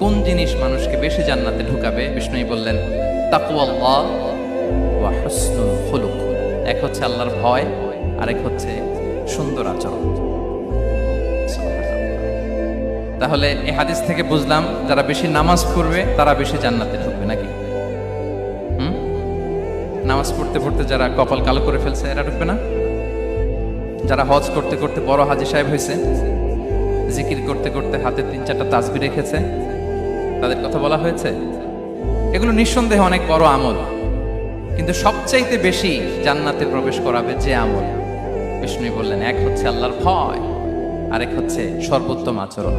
কোন জিনিস মানুষকে বেশি জান্নাতে ঢুকাবে? বিষ্ণু বললেন তাকওয়াল্লাহ ওয়া হুসনুল খুলুক। এক হচ্ছে আল্লাহর ভয়, আরেক হচ্ছে সুন্দর আচরণ। তাহলে এই হাদিস থেকে বুঝলাম যারা বেশি নামাজ পড়বে তারা বেশি জান্নাতে ঢুকবে, নাকি? নামাজ পড়তে পড়তে যারা কপাল কালো করে ফেলছে এরা ঢুকবে না? যারা হজ করতে করতে বড় হাজী সাহেব হয়েছে, জিকির করতে করতে হাতে 3-4টা তাসবিহ রেখেছে, তাদের কথা বলা হয়েছে? এগুলো নিঃসন্দেহে অনেক বড় আমল, কিন্তু সবচাইতে বেশি জান্নাতে প্রবেশ করাবে যে আমল, বিষ্ণু বললেন এক হচ্ছে আল্লাহর ভয়, আরেক হচ্ছে সর্বোত্তম আচরণ।